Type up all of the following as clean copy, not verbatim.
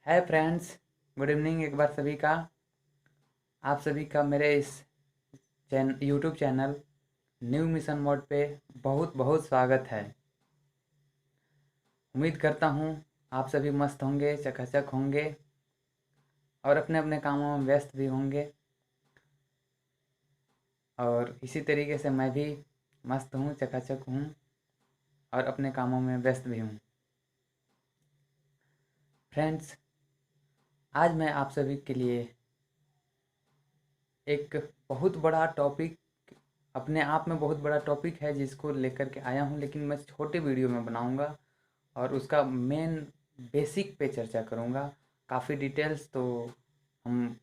Hi friends, good evening एक बार सभी का। आप सभी का मेरे इस YouTube channel new mission mode पे बहुत बहुत स्वागत है। उम्मीद करता हूँ आप सभी मस्त होंगे, चकाचक होंगे और अपने अपने कामों में व्यस्त भी होंगे। और इसी तरीके से मैं भी मस्त हूँ, चकाचक हूँ और अपने कामों में व्यस्त भी हूँ। फ्रेंड्स, आज मैं आप सभी के लिए एक बहुत बड़ा टॉपिक, अपने आप में बहुत बड़ा टॉपिक है जिसको लेकर के आया हूँ, लेकिन मैं छोटे वीडियो में बनाऊँगा और उसका मेन बेसिक पे चर्चा करूँगा। काफ़ी डिटेल्स तो हम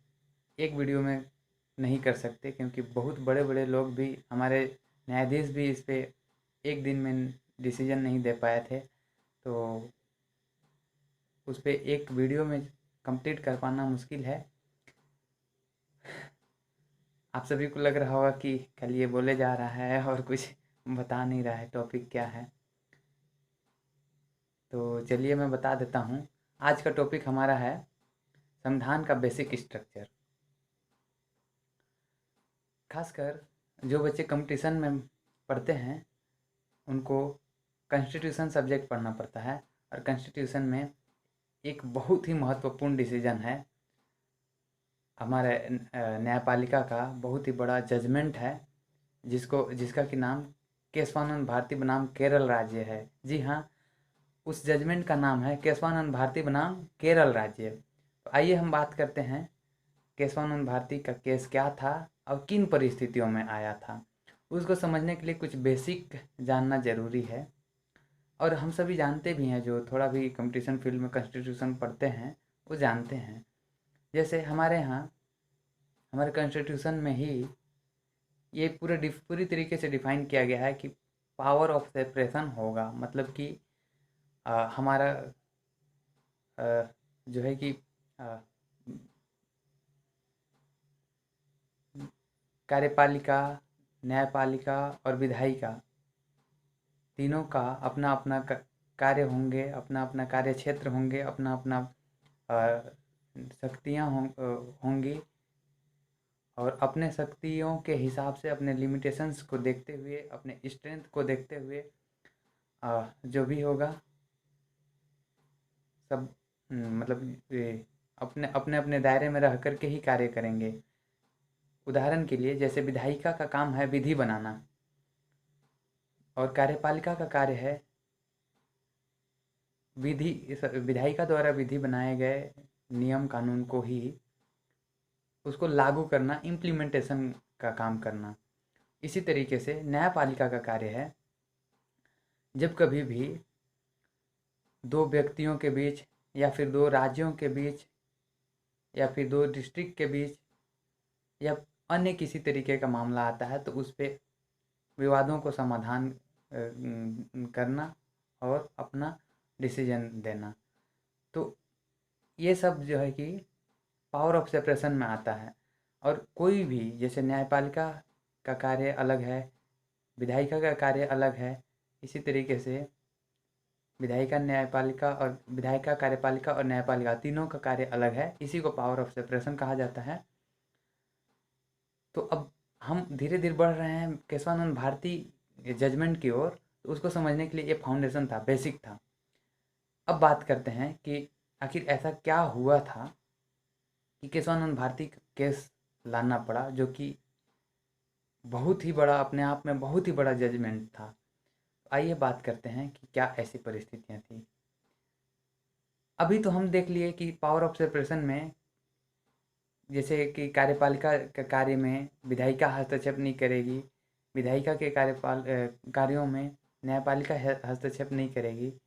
एक वीडियो में नहीं कर सकते, क्योंकि बहुत बड़े बड़े लोग भी, हमारे न्यायाधीश भी इस पे एक दिन में डिसीजन नहीं दे पाए थे। तो उस पे एक वीडियो में कंप्लीट कर पाना मुश्किल है। आप सभी को लग रहा होगा कि कल ये बोले जा रहा है और कुछ बता नहीं रहा है टॉपिक क्या है। तो चलिए मैं बता देता हूँ। आज का टॉपिक हमारा है संविधान का बेसिक स्ट्रक्चर। खासकर जो बच्चे कंपटीशन में पढ़ते हैं उनको कॉन्स्टिट्यूशन सब्जेक्ट पढ़ना पड़ता है, और कॉन्स्टिट्यूशन में एक बहुत ही महत्वपूर्ण डिसीजन है। हमारे न्यायपालिका का बहुत ही बड़ा जजमेंट है, जिसका कि नाम केशवानंद भारती बनाम केरल राज्य है। जी हाँ, उस जजमेंट का नाम है केशवानंद भारती बनाम केरल राज्य। तो आइए हम बात करते हैं केशवानंद भारती का केस क्या था और किन परिस्थितियों में आया था। उसको समझने के लिए कुछ बेसिक जानना ज़रूरी है। और हम सभी जानते भी हैं, जो थोड़ा भी कंपटीशन फील्ड में कॉन्स्टिट्यूशन पढ़ते हैं वो जानते हैं। जैसे हमारे यहाँ, हमारे कॉन्स्टिट्यूशन में ही ये पूरी तरीके से डिफाइन किया गया है कि पावर ऑफ सेपरेशन होगा। मतलब कि हमारा जो है कि अ, कार्यपालिका, न्यायपालिका और विधायिका तीनों का अपना अपना कार्य होंगे, अपना अपना कार्य क्षेत्र होंगे, अपना अपना शक्तियाँ होंगी। और अपने शक्तियों के हिसाब से, अपने लिमिटेशंस को देखते हुए, अपने स्ट्रेंथ को देखते हुए जो भी होगा सब मतलब ये अपने अपने अपने दायरे में रह कर के ही कार्य करेंगे। उदाहरण के लिए, जैसे विधायिका का काम है विधि बनाना और कार्यपालिका का कार्य है विधायिका द्वारा विधि बनाए गए नियम कानून को ही उसको लागू करना, इम्प्लीमेंटेशन का काम करना। इसी तरीके से न्यायपालिका का कार्य है जब कभी भी दो व्यक्तियों के बीच, या फिर दो राज्यों के बीच, या फिर दो डिस्ट्रिक्ट के बीच, या अन्य किसी तरीके का मामला आता है, तो उस पे विवादों को समाधान करना और अपना डिसीजन देना। तो ये सब जो है कि पावर ऑफ सेपरेशन में आता है। और कोई भी, जैसे न्यायपालिका का कार्य अलग है, विधायिका का कार्य अलग है, इसी तरीके से विधायिका, न्यायपालिका और विधायिका, कार्यपालिका और न्यायपालिका तीनों का कार्य अलग है। इसी को पावर ऑफ सेपरेशन कहा जाता है। तो अब हम धीरे धीरे बढ़ रहे हैं केशवानंद भारती जजमेंट की ओर। तो उसको समझने के लिए ये फाउंडेशन था, बेसिक था। अब बात करते हैं कि आखिर ऐसा क्या हुआ था कि केशवानंद भारती का केस लाना पड़ा, जो कि बहुत ही बड़ा, अपने आप में बहुत ही बड़ा जजमेंट था। आइए बात करते हैं कि क्या ऐसी परिस्थितियां थी। अभी तो हम देख लिए कि पावर ऑफ सेपरेशन में, जैसे कि कार्यपालिका के कार्य में विधायिका हस्तक्षेप नहीं करेगी, विधायिका के कार्यों में न्यायपालिका हस्तक्षेप नहीं करेगी।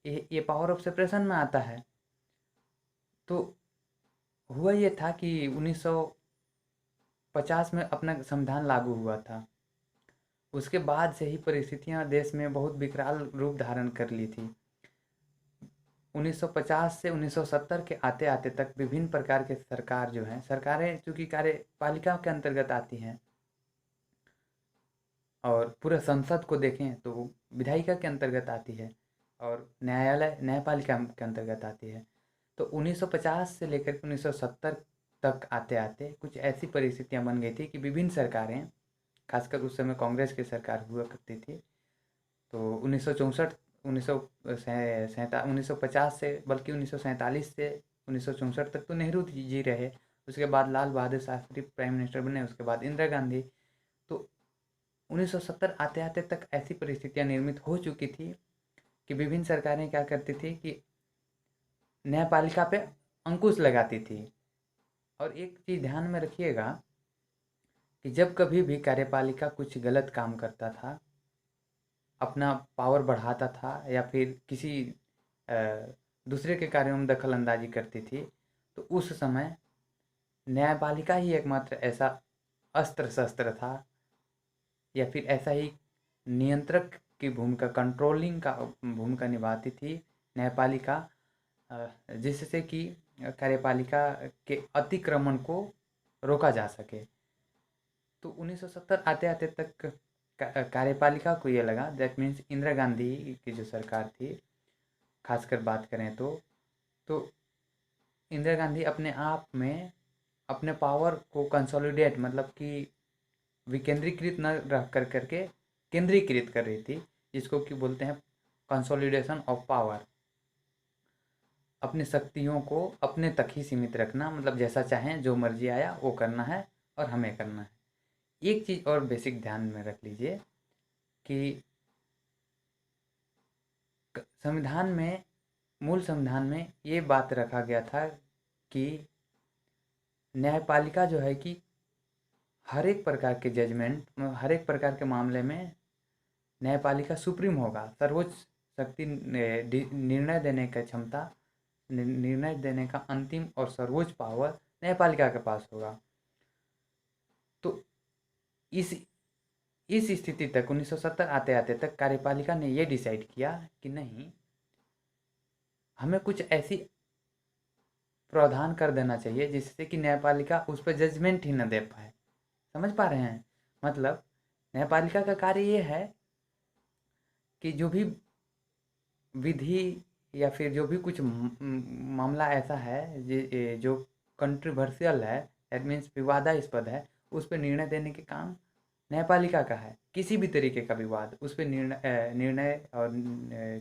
ये पावर ऑफ सेपरेशन में आता है। तो हुआ ये था कि 1950 में अपना संविधान लागू हुआ था। उसके बाद से ही परिस्थितियां देश में बहुत विकराल रूप धारण कर ली थी। 1950 से 1970 के आते आते तक विभिन्न प्रकार के सरकार जो हैं, सरकारें चूँकि कार्यपालिका के अंतर्गत आती हैं, और पूरे संसद को देखें तो विधायिका के अंतर्गत आती है, और न्यायालय न्यायपालिका के अंतर्गत आती है। तो 1950 से लेकर के 1970 तक आते आते कुछ ऐसी परिस्थितियां बन गई थी कि विभिन्न सरकारें, खासकर उस समय कांग्रेस की सरकार हुआ करती थी, तो 1964 1950 से, बल्कि 1947 से 1964 तक तो नेहरू जी रहे। उसके बाद लाल बहादुर शास्त्री प्राइम मिनिस्टर बने, उसके बाद इंदिरा गांधी। तो 1970 आते आते तक ऐसी परिस्थितियां निर्मित हो चुकी थी कि विभिन्न सरकारें क्या करती थी कि न्यायपालिका पे अंकुश लगाती थी। और एक चीज़ ध्यान में रखिएगा कि जब कभी भी कार्यपालिका कुछ गलत काम करता था, अपना पावर बढ़ाता था या फिर किसी दूसरे के कार्यों में दखल अंदाजी करती थी, तो उस समय न्यायपालिका ही एकमात्र ऐसा अस्त्र शस्त्र था या फिर ऐसा ही नियंत्रक की भूमिका, कंट्रोलिंग का भूमिका निभाती थी न्यायपालिका, जिससे कि कार्यपालिका के अतिक्रमण को रोका जा सके। तो 1970 आते आते तक कार्यपालिका को ये लगा, दैट मीन्स इंदिरा गांधी की जो सरकार थी, खासकर बात करें तो इंदिरा गांधी अपने आप में अपने पावर को कंसोलिडेट, मतलब कि विकेंद्रीकृत न रह कर करके केंद्रीकृत कर रही थी, जिसको कि बोलते हैं कंसोलिडेशन ऑफ पावर। अपनी शक्तियों को अपने तक ही सीमित रखना, मतलब जैसा चाहें जो मर्जी आया वो करना है और हमें करना है। एक चीज़ और बेसिक ध्यान में रख लीजिए कि संविधान में, मूल संविधान में ये बात रखा गया था कि न्यायपालिका जो है कि हर एक प्रकार के जजमेंट, हर एक प्रकार के मामले में न्यायपालिका सुप्रीम होगा, सर्वोच्च शक्ति, निर्णय देने का क्षमता, निर्णय देने का अंतिम और सर्वोच्च पावर न्यायपालिका के पास होगा। तो इस स्थिति तक 1970 आते आते तक कार्यपालिका ने ये डिसाइड किया कि नहीं, हमें कुछ ऐसी प्रावधान कर देना चाहिए जिससे कि न्यायपालिका उस पर जजमेंट ही न दे पाए। समझ पा रहे हैं? मतलब न्यायपालिका का कार्य ये है कि जो भी विधि या फिर जो भी कुछ मामला ऐसा है जो कंट्रोवर्शियल है, दैट मीन्स विवादास्पद है, उस पर निर्णय देने के काम न्यायपालिका का है। किसी भी तरीके का विवाद, उस पर निर्णय और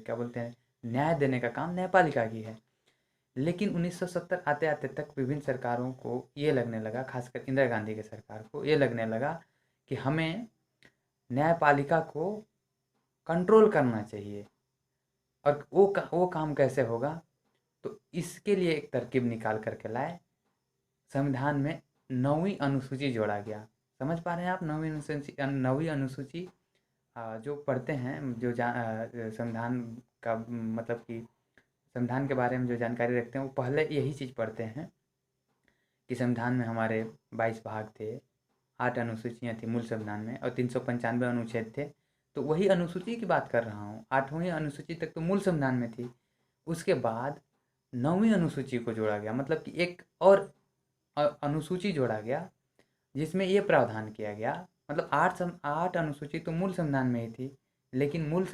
क्या बोलते हैं, न्याय देने का काम न्यायपालिका की है। लेकिन 1970 आते आते तक विभिन्न सरकारों को ये लगने लगा, खासकर इंदिरा गांधी की सरकार को ये लगने लगा कि हमें न्यायपालिका को कंट्रोल करना चाहिए। और वो काम कैसे होगा? तो इसके लिए एक तरकीब निकाल करके लाए। संविधान में 9वीं अनुसूची जोड़ा गया। समझ पा रहे हैं आप? 9वीं अनुसूची जो पढ़ते हैं, जो संविधान का मतलब कि संविधान के बारे में जो जानकारी रखते हैं, वो पहले यही चीज़ पढ़ते हैं कि संविधान में हमारे 22 भाग थे, 8 अनुसूचियाँ थी मूल संविधान में और 395 अनुच्छेद थे। तो वही अनुसूची की बात कर रहा हूँ। 8वीं अनुसूची तक तो मूल संविधान में थी। उसके बाद 9वीं अनुसूची को जोड़ा गया, मतलब कि एक और अनुसूची जोड़ा गया जिसमें ये प्रावधान किया गया, मतलब 8 अनुसूची तो मूल संविधान में ही थी, लेकिन मूल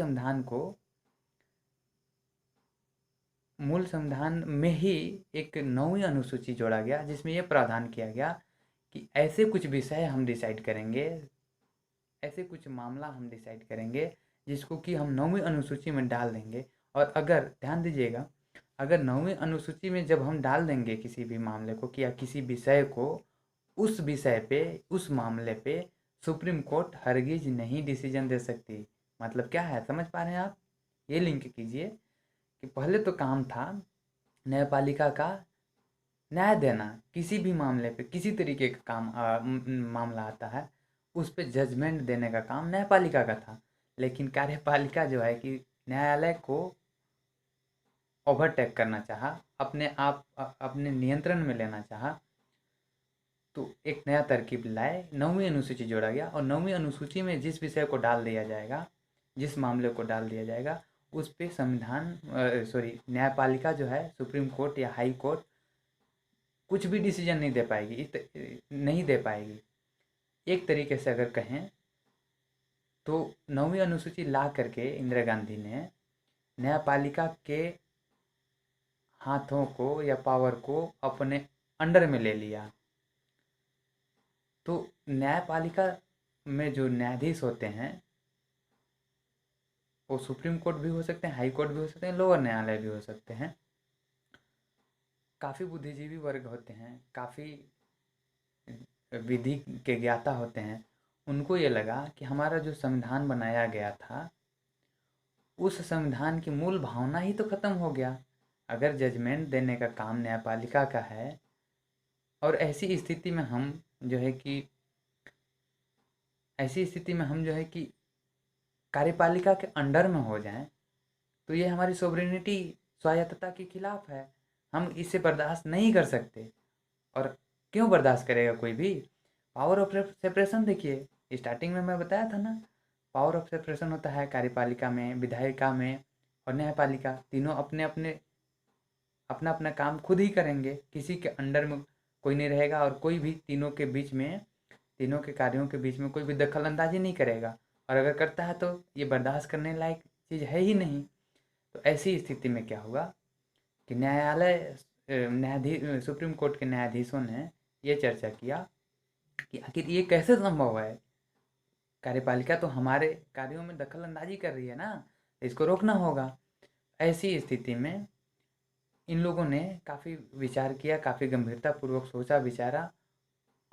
संविधान में ही एक 9वीं अनुसूची जोड़ा गया जिसमें यह प्रावधान किया गया कि ऐसे कुछ विषय हम डिसाइड करेंगे, ऐसे कुछ मामला हम डिसाइड करेंगे जिसको कि हम 9वीं अनुसूची में डाल देंगे। और अगर ध्यान दीजिएगा, अगर 9वीं अनुसूची में जब हम डाल देंगे किसी भी मामले को या किसी विषय को, उस विषय पे, उस मामले पे सुप्रीम कोर्ट हरगिज नहीं डिसीजन दे सकती। मतलब क्या है, समझ पा रहे हैं आप? ये लिंक कीजिए कि पहले तो काम था न्यायपालिका का न्याय देना। किसी भी मामले पे, किसी तरीके का काम मामला आता है, उस पे जजमेंट देने का काम न्यायपालिका का था। लेकिन कार्यपालिका जो है कि न्यायालय को ओवरटेक करना चाहा, अपने नियंत्रण में लेना चाहा, तो एक नया तरकीब लाए, 9वीं अनुसूची जोड़ा गया। और 9वीं अनुसूची में जिस विषय को डाल दिया जाएगा, जिस मामले को डाल दिया जाएगा, उस पे न्यायपालिका जो है, सुप्रीम कोर्ट या हाई कोर्ट कुछ भी डिसीजन नहीं दे पाएगी, नहीं दे पाएगी। एक तरीके से अगर कहें तो 9वीं अनुसूची ला करके इंदिरा गांधी ने न्यायपालिका के हाथों को या पावर को अपने अंडर में ले लिया। तो न्यायपालिका में जो न्यायाधीश होते हैं वो सुप्रीम कोर्ट भी हो सकते हैं, हाई कोर्ट भी हो सकते हैं, लोअर न्यायालय भी हो सकते हैं। काफ़ी बुद्धिजीवी वर्ग होते हैं, काफ़ी विधि के ज्ञाता होते हैं। उनको ये लगा कि हमारा जो संविधान बनाया गया था उस संविधान की मूल भावना ही तो खत्म हो गया। अगर जजमेंट देने का काम न्यायपालिका का है और ऐसी स्थिति में हम जो है कि कार्यपालिका के अंडर में हो जाएं, तो ये हमारी सोवरेनिटी, स्वायत्तता के खिलाफ है। हम इसे बर्दाश्त नहीं कर सकते। और क्यों बर्दाश्त करेगा कोई भी? पावर ऑफ सेपरेशन देखिए, स्टार्टिंग में मैं बताया था ना, पावर ऑफ सेपरेशन होता है कार्यपालिका में, विधायिका में और न्यायपालिका। तीनों अपने अपने अपना अपना काम खुद ही करेंगे, किसी के अंडर में कोई नहीं रहेगा और कोई भी तीनों के कार्यों के बीच में कोई भी दखल अंदाजी नहीं करेगा। और अगर करता है तो ये बर्दाश्त करने लायक चीज़ है ही नहीं। तो ऐसी स्थिति में क्या होगा कि न्यायाधीश सुप्रीम कोर्ट के न्यायाधीशों ने ये चर्चा किया कि आखिर ये कैसे संभव है? कार्यपालिका तो हमारे कार्यों में दखल अंदाजी कर रही है ना, इसको रोकना होगा। ऐसी स्थिति में इन लोगों ने काफ़ी विचार किया, काफ़ी गंभीरतापूर्वक सोचा विचारा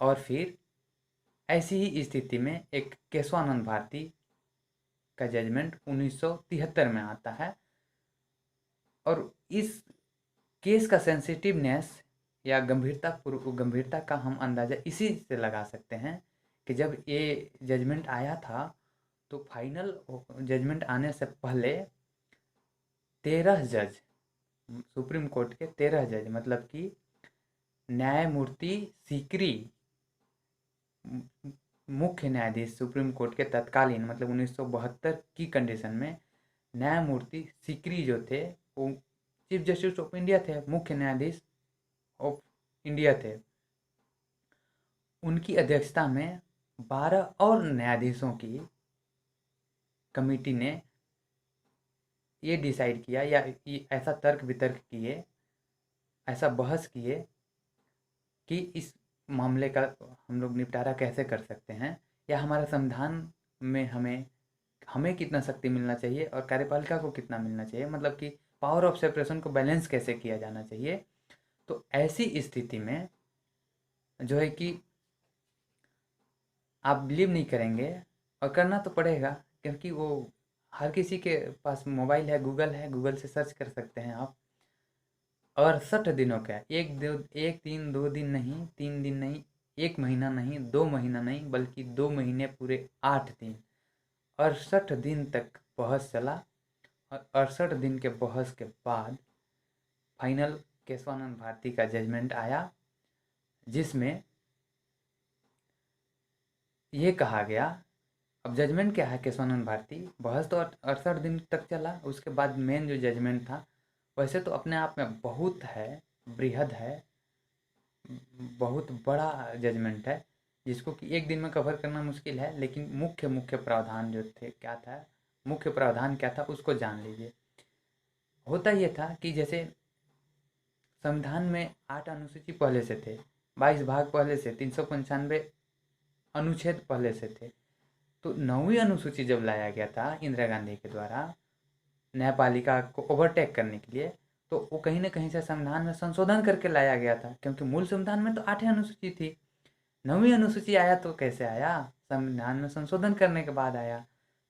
और फिर ऐसी ही स्थिति में एक केशवानंद भारती का जजमेंट 1973 में आता है। और इस केस का सेंसिटिवनेस या गंभीरता का हम अंदाज़ा इसी से लगा सकते हैं कि जब ये जजमेंट आया था तो फाइनल जजमेंट आने से पहले 13 जज, सुप्रीम कोर्ट के 13 जज, मतलब कि न्यायमूर्ति सीकरी मुख्य न्यायाधीश सुप्रीम कोर्ट के तत्कालीन, मतलब 1972 की कंडीशन में न्यायमूर्ति सीकरी जो थे वो चीफ जस्टिस ऑफ इंडिया थे, मुख्य न्यायाधीश ऑफ इंडिया थे। उनकी अध्यक्षता में 12 और न्यायाधीशों की कमेटी ने ये डिसाइड किया या ऐसा तर्क वितर्क किए, ऐसा बहस किए कि इस मामले का हम लोग निपटारा कैसे कर सकते हैं, या हमारा संविधान में हमें कितना शक्ति मिलना चाहिए और कार्यपालिका को कितना मिलना चाहिए, मतलब कि पावर ऑफ सेपरेशन को बैलेंस कैसे किया जाना चाहिए। तो ऐसी स्थिति में जो है कि आप बिलीव नहीं करेंगे और करना तो पड़ेगा, क्योंकि वो हर किसी के पास मोबाइल है, गूगल से सर्च कर सकते हैं आप। 68 दिनों का, एक दिन 2 दिन नहीं, 3 दिन नहीं, 1 महीना नहीं, 2 महीना नहीं, बल्कि 2 महीने पूरे 8 दिन, 68 दिन तक बहस चला। और 68 दिन के बहस के बाद फाइनल केशवानंद भारती का जजमेंट आया, जिसमें ये कहा गया। अब जजमेंट क्या है केशवानंद भारती, बहस तो 68 दिन तक चला, उसके बाद मेन जो जजमेंट था वैसे तो अपने आप में बहुत है, बृहद है, बहुत बड़ा जजमेंट है, जिसको कि एक दिन में कवर करना मुश्किल है। लेकिन मुख्य प्रावधान जो थे क्या था, मुख्य प्रावधान क्या था उसको जान लीजिए। होता ये था कि जैसे संविधान में 8 अनुसूची पहले से थे, 22 भाग पहले से, 395 अनुच्छेद पहले से थे। तो 9वीं अनुसूची जब लाया गया था इंदिरा गांधी के द्वारा न्यायपालिका को ओवरटेक करने के लिए, तो वो कहीं ना कहीं से संविधान में संशोधन करके लाया गया था, क्योंकि मूल संविधान में तो 8 अनुसूची थी। 9वीं अनुसूची आया तो कैसे आया? संविधान में संशोधन करने के बाद आया।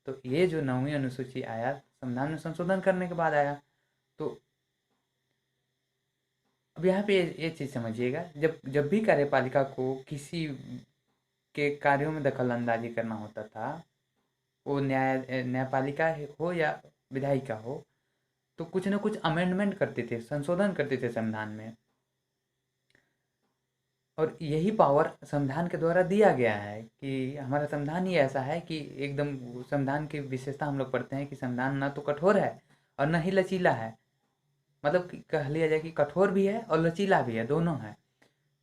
तो ये जो 9वीं अनुसूची आया संविधान में संशोधन करने के बाद आया। तो अब यहाँ पे ये चीज़ समझिएगा, जब भी कार्यपालिका को किसी के कार्यों में दखल अंदाजी करना होता था, वो न्यायपालिका हो या विधायिका हो, तो कुछ ना कुछ अमेंडमेंट करते थे, संशोधन करते थे संविधान में। और यही पावर संविधान के द्वारा दिया गया है कि हमारा संविधान ही ऐसा है कि एकदम, संविधान की विशेषता हम लोग पढ़ते हैं कि संविधान ना तो कठोर है और न ही लचीला है, मतलब कि कह लिया जाए कि कठोर भी है और लचीला भी है, दोनों है।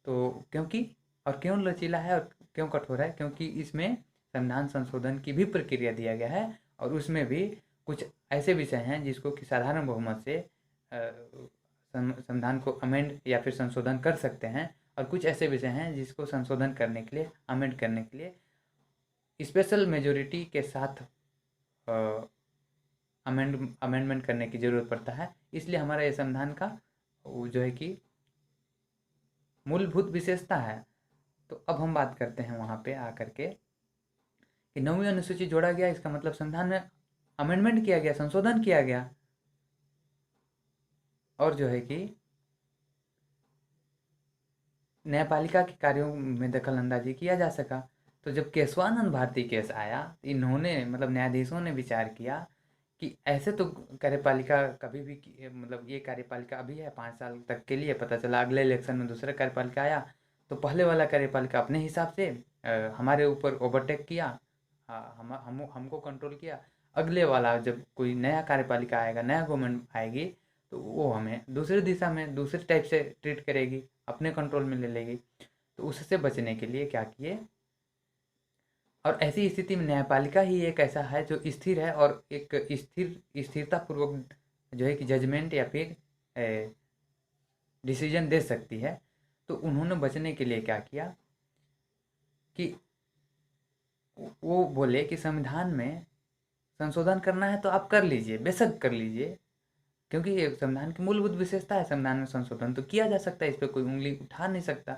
तो क्यों लचीला है और क्यों कठोर है? क्योंकि इसमें संविधान संशोधन की भी प्रक्रिया दिया गया है और उसमें भी कुछ ऐसे विषय हैं जिसको कि साधारण बहुमत से संविधान को अमेंड या फिर संशोधन कर सकते हैं, और कुछ ऐसे विषय हैं जिसको संशोधन करने के लिए, अमेंड करने के लिए स्पेशल मेजॉरिटी के साथ अमेंडमेंट करने की ज़रूरत पड़ता है। इसलिए हमारा ये संविधान का जो है कि मूलभूत विशेषता है। तो अब हम बात करते हैं वहाँ पे आकर के कि 9वीं अनुसूची जोड़ा गया, इसका मतलब संविधान में अमेंडमेंट किया गया, संशोधन किया गया, और जो है कि न्यायपालिका के कार्यों में दखल अंदाजी किया जा सका। तो जब केशवानंद भारती केस आया, इन्होंने मतलब न्यायाधीशों ने विचार किया कि ऐसे तो कार्यपालिका कभी भी मतलब ये कार्यपालिका अभी है 5 साल तक के लिए, पता चला अगले इलेक्शन में दूसरा कार्यपालिका आया तो पहले वाला कार्यपालिका अपने हिसाब से हमारे ऊपर ओवरटेक किया, हमको कंट्रोल किया। अगले वाला जब कोई नया कार्यपालिका आएगा, नया गवर्नमेंट आएगी, तो वो हमें दूसरी दिशा में दूसरे टाइप से ट्रीट करेगी, अपने कंट्रोल में ले लेगी। तो उससे बचने के लिए क्या किए, और ऐसी स्थिति में न्यायपालिका ही एक ऐसा है जो स्थिर है और एक स्थिरता पूर्वक जो है कि जजमेंट या फिर डिसीजन दे सकती है। तो उन्होंने बचने के लिए क्या किया कि वो बोले कि संविधान में संशोधन करना है तो आप कर लीजिए, बेशक कर लीजिए, क्योंकि ये संविधान की मूलभूत विशेषता है। संविधान में संशोधन तो किया जा सकता है, इस पर कोई उंगली उठा नहीं सकता।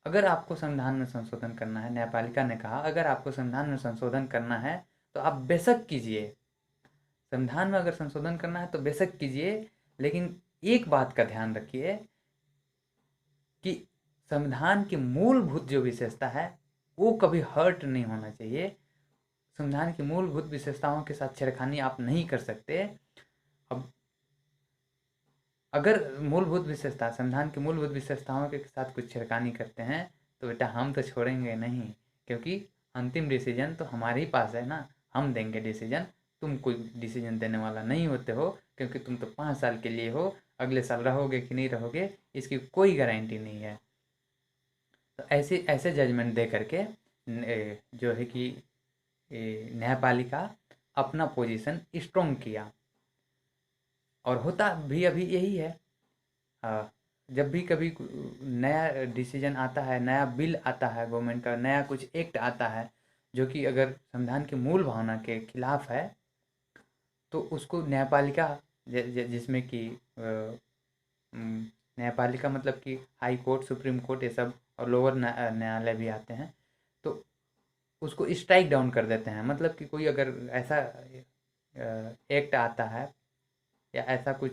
अगर आपको संविधान में संशोधन करना है, न्यायपालिका ने कहा अगर आपको संविधान में संशोधन करना है तो आप बेशक कीजिए, संविधान में अगर संशोधन करना है तो बेशक कीजिए, लेकिन एक बात का ध्यान रखिए कि संविधान की मूलभूत जो विशेषता है वो कभी हर्ट नहीं होना चाहिए। संविधान की मूलभूत विशेषताओं के साथ छेड़खानी आप नहीं कर सकते। अब अगर मूलभूत विशेषता, संविधान की मूलभूत विशेषताओं के साथ कुछ छेड़खानी करते हैं तो बेटा हम तो छोड़ेंगे नहीं, क्योंकि अंतिम डिसीजन तो हमारे ही पास है ना, हम देंगे डिसीजन, तुम कोई डिसीजन देने वाला नहीं होते हो, क्योंकि तुम तो 5 साल के लिए हो, अगले साल रहोगे कि नहीं रहोगे इसकी कोई गारंटी नहीं है। तो ऐसे ऐसे जजमेंट दे करके जो है कि न्यायपालिका अपना पोजीशन स्ट्रॉन्ग किया, और होता भी अभी यही है। जब भी कभी नया डिसीजन आता है, नया बिल आता है, गवर्नमेंट का नया कुछ एक्ट आता है जो कि अगर संविधान की मूल भावना के खिलाफ है, तो उसको न्यायपालिका जिसमें कि न्यायपालिका मतलब कि हाई कोर्ट, सुप्रीम कोर्ट, ये सब और लोअर न्यायालय भी आते हैं, तो उसको स्ट्राइक डाउन कर देते हैं। मतलब कि कोई अगर ऐसा एक्ट आता है या ऐसा कुछ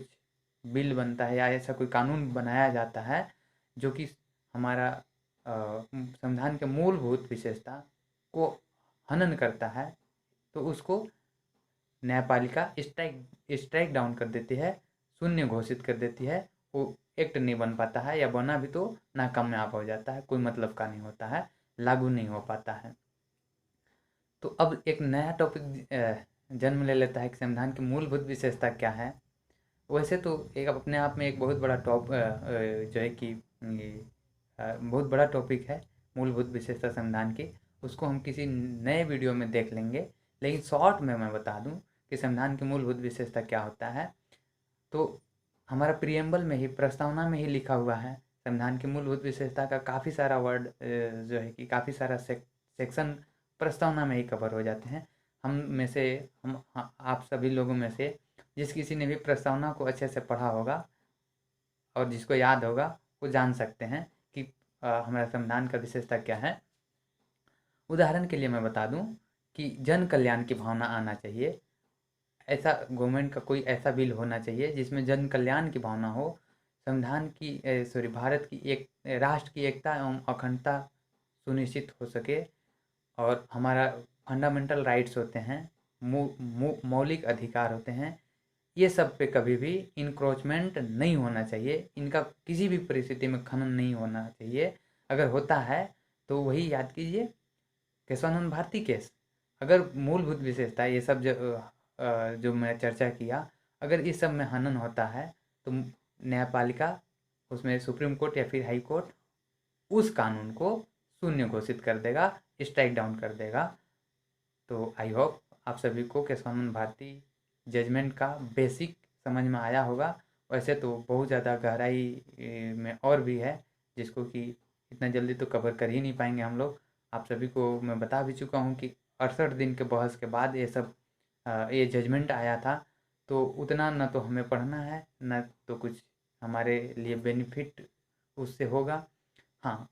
बिल बनता है या ऐसा कोई कानून बनाया जाता है जो कि हमारा संविधान के मूलभूत विशेषता को हनन करता है, तो उसको न्यायपालिका स्ट्राइक डाउन कर देती है, शून्य घोषित कर देती है। वो एक्ट नहीं बन पाता है, या बना भी तो नाकामयाब हो जाता है, कोई मतलब का नहीं होता है, लागू नहीं हो पाता है। तो अब एक नया टॉपिक जन्म ले लेता है कि संविधान की मूलभूत विशेषता क्या है। वैसे तो एक अपने आप में एक बहुत बड़ा जो है कि बहुत बड़ा टॉपिक है मूलभूत विशेषता संविधान की, उसको हम किसी नए वीडियो में देख लेंगे। लेकिन शॉर्ट में मैं बता दूं कि संविधान की मूलभूत विशेषता क्या होता है। तो हमारा प्रियम्बल में ही, प्रस्तावना में ही लिखा हुआ है। संविधान की मूलभूत विशेषता का काफ़ी सारा वर्ड जो है कि काफ़ी सारा सेक्शन प्रस्तावना में ही कवर हो जाते हैं। हम में से आप सभी लोगों में से जिस किसी ने भी प्रस्तावना को अच्छे से पढ़ा होगा और जिसको याद होगा वो जान सकते हैं कि हमारा संविधान का विशेषता क्या है। उदाहरण के लिए मैं बता दूं कि जन कल्याण की भावना आना चाहिए। ऐसा गवर्नमेंट का कोई ऐसा बिल होना चाहिए जिसमें जन कल्याण की भावना हो, संविधान की भारत की एक राष्ट्र की एकता एवं अखंडता सुनिश्चित हो सके, और हमारा फंडामेंटल राइट्स होते हैं, मौलिक अधिकार होते हैं, ये सब पे कभी भी इंक्रोचमेंट नहीं होना चाहिए, इनका किसी भी परिस्थिति में खनन नहीं होना चाहिए। अगर होता है तो वही याद कीजिए केशवानंद भारती केस। अगर मूलभूत विशेषता ये सब जो मैं चर्चा किया, अगर इस सब में हनन होता है तो न्यायपालिका, उसमें सुप्रीम कोर्ट या फिर हाई कोर्ट, उस कानून को शून्य घोषित कर देगा, स्ट्राइक डाउन कर देगा। तो आई होप आप सभी को केशवानंद भारती जजमेंट का बेसिक समझ में आया होगा, वैसे तो बहुत ज़्यादा गहराई में और भी है, जिसको कि इतना जल्दी तो कवर कर ही नहीं पाएंगे हम लोग। आप सभी को मैं बता भी चुका हूँ कि 68 दिन के बहस के बाद ये सब ये जजमेंट आया था। तो उतना न तो हमें पढ़ना है, न तो कुछ हमारे लिए बेनिफिट उससे होगा। हाँ,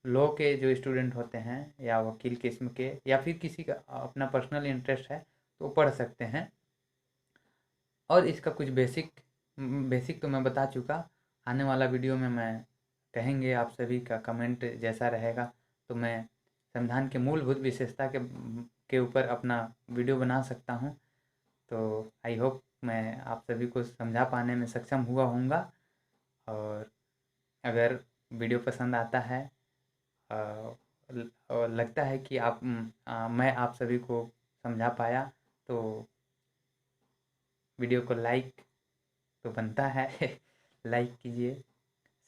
लॉ के जो स्टूडेंट होते हैं या वकील किस्म के या फिर किसी का अपना पर्सनल इंटरेस्ट है तो पढ़ सकते हैं। और इसका कुछ बेसिक बेसिक तो मैं बता चुका। आने वाला वीडियो में मैं कहेंगे आप सभी का कमेंट जैसा रहेगा तो मैं संविधान के मूलभूत विशेषता के ऊपर अपना वीडियो बना सकता हूँ। तो आई होप मैं आप सभी को समझा पाने में सक्षम हुआ होऊंगा। और अगर वीडियो पसंद आता है और लगता है कि मैं आप सभी को समझा पाया तो वीडियो को लाइक तो बनता है लाइक कीजिए,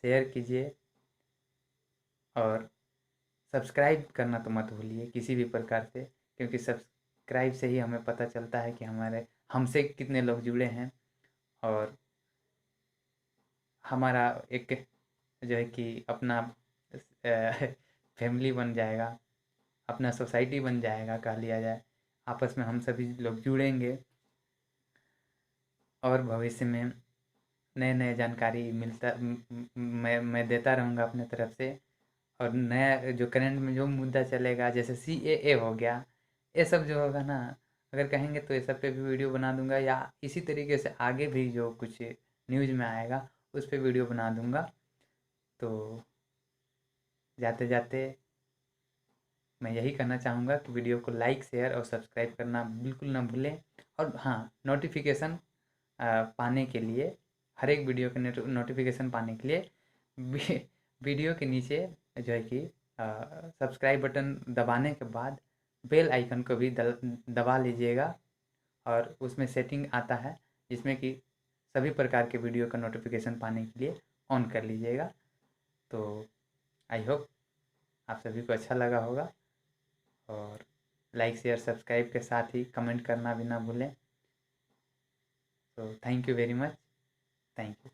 शेयर कीजिए और सब्सक्राइब करना तो मत भूलिए किसी भी प्रकार से, क्योंकि सब्सक्राइब से ही हमें पता चलता है कि हमारे हमसे कितने लोग जुड़े हैं। और हमारा एक जो है कि अपना फैमिली बन जाएगा, अपना सोसाइटी बन जाएगा कह लिया जाए। आपस में हम सभी लोग जुड़ेंगे और भविष्य में नए नए जानकारी मिलता मैं देता रहूँगा अपने तरफ से। और नया जो करंट में जो मुद्दा चलेगा जैसे CAA हो गया, ये सब जो होगा ना, अगर कहेंगे तो ये सब पे भी वीडियो बना दूंगा, या इसी तरीके से आगे भी जो कुछ न्यूज़ में आएगा उस पे वीडियो बना दूंगा। तो जाते जाते मैं यही कहना चाहूँगा कि वीडियो को लाइक शेयर और सब्सक्राइब करना बिल्कुल ना भूलें। और हाँ, नोटिफिकेशन पाने के लिए, हर एक वीडियो के नोटिफिकेशन पाने के लिए वीडियो के नीचे जो है कि सब्सक्राइब बटन दबाने के बाद बेल आइकन को भी दबा लीजिएगा। और उसमें सेटिंग आता है जिसमें कि सभी प्रकार के वीडियो का नोटिफिकेशन पाने के लिए ऑन कर लीजिएगा। तो आई होप आप सभी को अच्छा लगा होगा। और लाइक शेयर सब्सक्राइब के साथ ही कमेंट करना भी ना भूलें। तो thank you very much. Thank you.